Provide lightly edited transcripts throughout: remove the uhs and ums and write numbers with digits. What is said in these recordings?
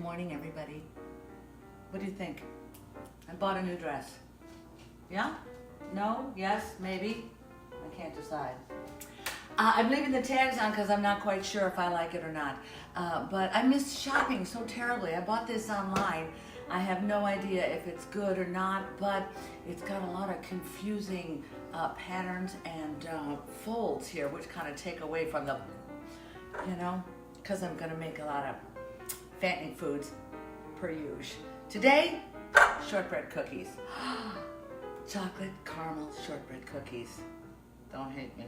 morning, everybody. What do you think? I bought a new dress. Yeah? No? Yes? Maybe? I can't decide. I'm leaving the tags on because I'm not quite sure if I like it or not. But I missed shopping so terribly. I bought this online. I have no idea if it's good or not, but it's got a lot of confusing patterns and folds here, which kind of take away from the, because I'm going to make a lot of fattening foods per usual. Today, shortbread cookies. Chocolate caramel shortbread cookies. Don't hate me.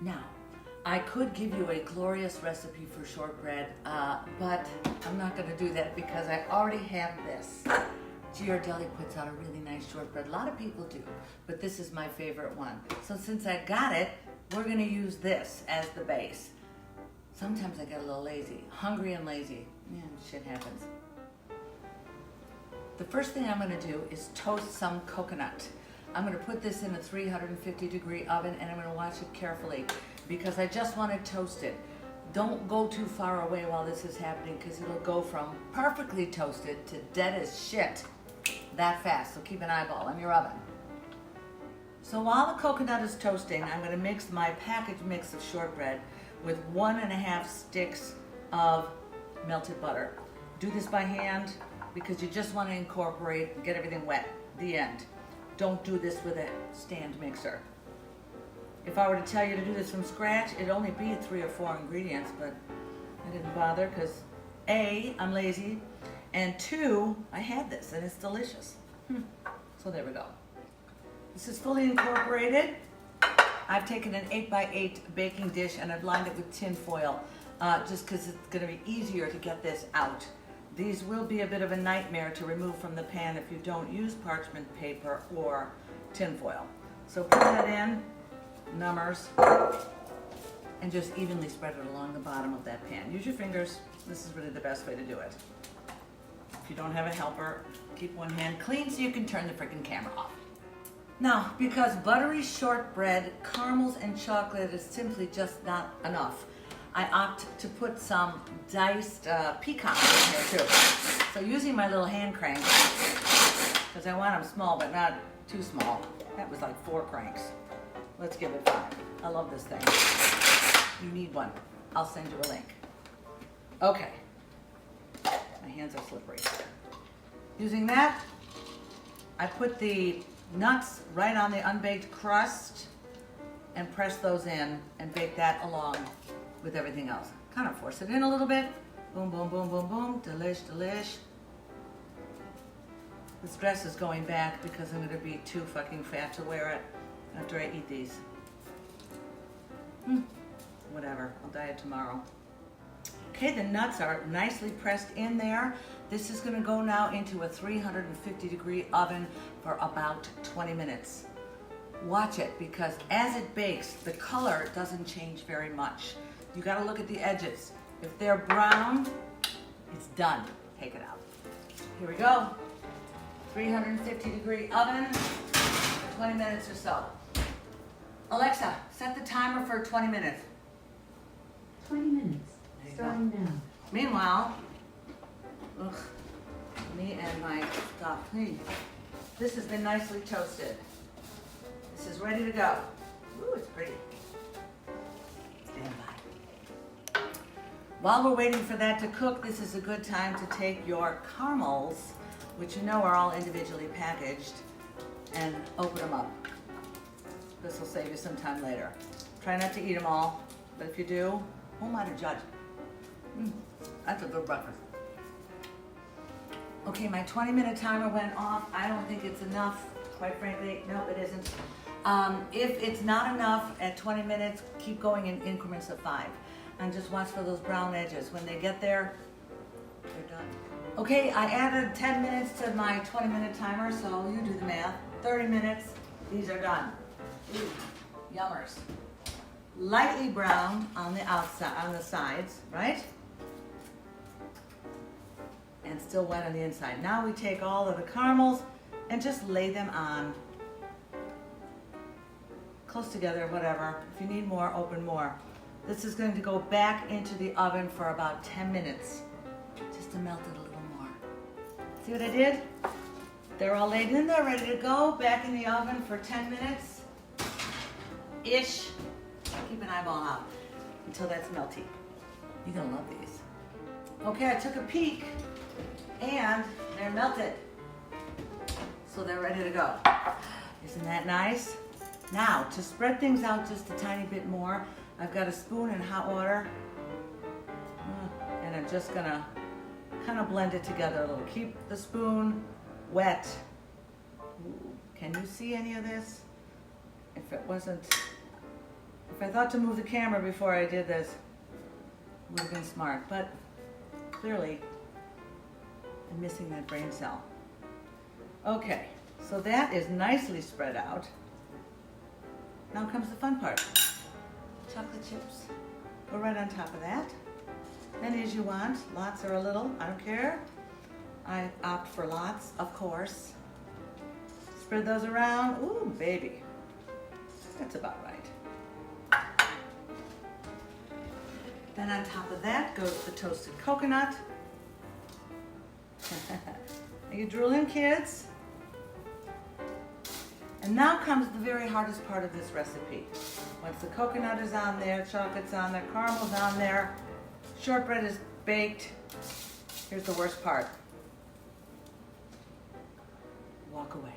Now, I could give you a glorious recipe for shortbread, but I'm not going to do that because I already have this. Ghirardelli puts out a really nice shortbread. A lot of people do, but this is my favorite one. So since I got it, we're going to use this as the base. Sometimes I get a little lazy, hungry and lazy. Yeah, shit happens. The first thing I'm going to do is toast some coconut. I'm going to put this in a 350-degree oven and I'm going to watch it carefully because I just want to toast it. Don't go too far away while this is happening because it'll go from perfectly toasted to dead as shit that fast. So keep an eyeball on your oven. So while the coconut is toasting, I'm going to mix my packaged mix of shortbread with 1.5 sticks of melted butter. Do this by hand because you just want to incorporate and get everything wet. The end. Don't do this with a stand mixer. If I were to tell you to do this from scratch, it'd only be 3 or 4 ingredients, but I didn't bother because A, I'm lazy, and 2, I had this and it's delicious. So there we go. This is fully incorporated. I've taken an 8x8 baking dish and I've lined it with tin foil just because it's going to be easier to get this out. These will be a bit of a nightmare to remove from the pan if you don't use parchment paper or tin foil. So put that in, numbers, and just evenly spread it along the bottom of that pan. Use your fingers. This is really the best way to do it. If you don't have a helper, keep one hand clean so you can turn the freaking camera off. Now, because buttery shortbread, caramels, and chocolate is simply just not enough, I opt to put some diced pecans in here too. So using my little hand crank, because I want them small but not too small. That was like 4 cranks. Let's give it 5. I love this thing. You need one. I'll send you a link. Okay. My hands are slippery. Using that, I put the nuts right on the unbaked crust and press those in and bake that along with everything else. Kind of force it in a little bit. Boom, boom, boom, boom, boom. Delish, delish. This dress is going back because I'm going to be too fucking fat to wear it after I eat these. Whatever. I'll diet tomorrow. Okay, the nuts are nicely pressed in there. This is going to go now into a 350-degree oven for about 20 minutes. Watch it because as it bakes, the color doesn't change very much. You got to look at the edges. If they're brown, it's done. Take it out. Here we go. 350-degree oven for 20 minutes or so. Alexa, set the timer for 20 minutes. 20 minutes. Starting now. Meanwhile, me and my stuff. This has been nicely toasted. This is ready to go. Ooh, it's pretty. Stand by. While we're waiting for that to cook, this is a good time to take your caramels, which you know are all individually packaged, and open them up. This will save you some time later. Try not to eat them all, but if you do, who am I to judge? That's a good breakfast. Okay, my 20-minute timer went off. I don't think it's enough, quite frankly. No, it isn't. If it's not enough at 20 minutes, keep going in increments of 5. And just watch for those brown edges. When they get there, they're done. Okay, I added 10 minutes to my 20-minute timer, so you do the math. 30 minutes, these are done. Ooh, yummers. Lightly browned on the outside, on the sides, right? And still wet on the inside. Now we take all of the caramels and just lay them on. Close together, whatever. If you need more, open more. This is going to go back into the oven for about 10 minutes. just to melt it a little more. See what I did? They're all laid in there, ready to go. Back in the oven for 10 minutes ish. Keep an eyeball out until that's melty. You're gonna love these. Okay, I took a peek and they're melted. So they're ready to go. Isn't that nice? Now, to spread things out just a tiny bit more, I've got a spoon in hot water. And I'm just gonna kind of blend it together a little. Keep the spoon wet. Ooh, can you see any of this? If I thought to move the camera before I did this, it would have been smart, but clearly I'm missing that brain cell. Okay, so that is nicely spread out. Now comes the fun part. Chocolate chips. Go right on top of that. Many as you want, lots or a little, I don't care. I opt for lots, of course. Spread those around. Ooh, baby. That's about right. Then on top of that goes the toasted coconut. Are you drooling, kids? And now comes the very hardest part of this recipe. Once the coconut is on there, chocolate's on there, caramel's on there, shortbread is baked. Here's the worst part. Walk away.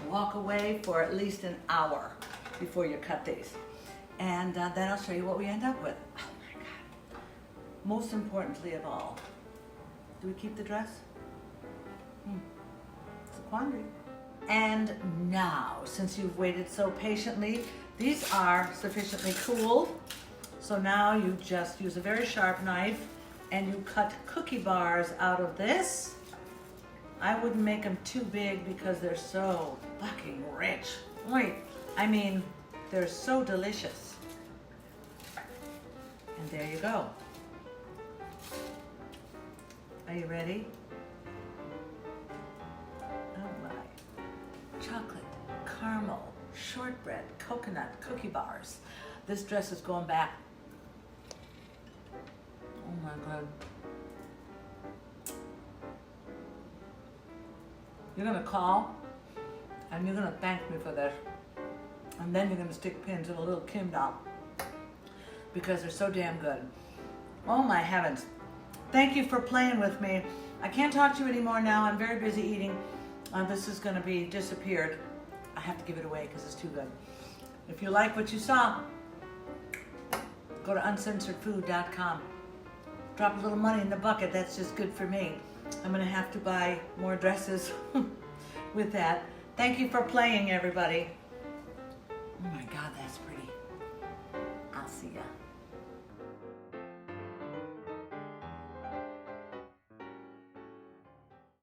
Walk away for at least an hour before you cut these. And then I'll show you what we end up with. Oh my God. Most importantly of all, do we keep the dress? It's a quandary. And now, since you've waited so patiently, these are sufficiently cooled. So now you just use a very sharp knife and you cut cookie bars out of this. I wouldn't make them too big because they're so fucking rich. Wait, I mean, they're so delicious. And there you go. Are you ready? Oh my. Chocolate, caramel, shortbread, coconut, cookie bars. This dress is going back. Oh my God. You're gonna call and you're gonna thank me for this. And then you're gonna stick pins in a little Kim doll because they're so damn good. Oh my heavens. Thank you for playing with me. I can't talk to you anymore now. I'm very busy eating. This is gonna be disappeared. I have to give it away because it's too good. If you like what you saw, go to uncensoredfood.com. Drop a little money in the bucket. That's just good for me. I'm gonna have to buy more dresses with that. Thank you for playing, everybody. Oh my God, that's pretty. I'll see ya.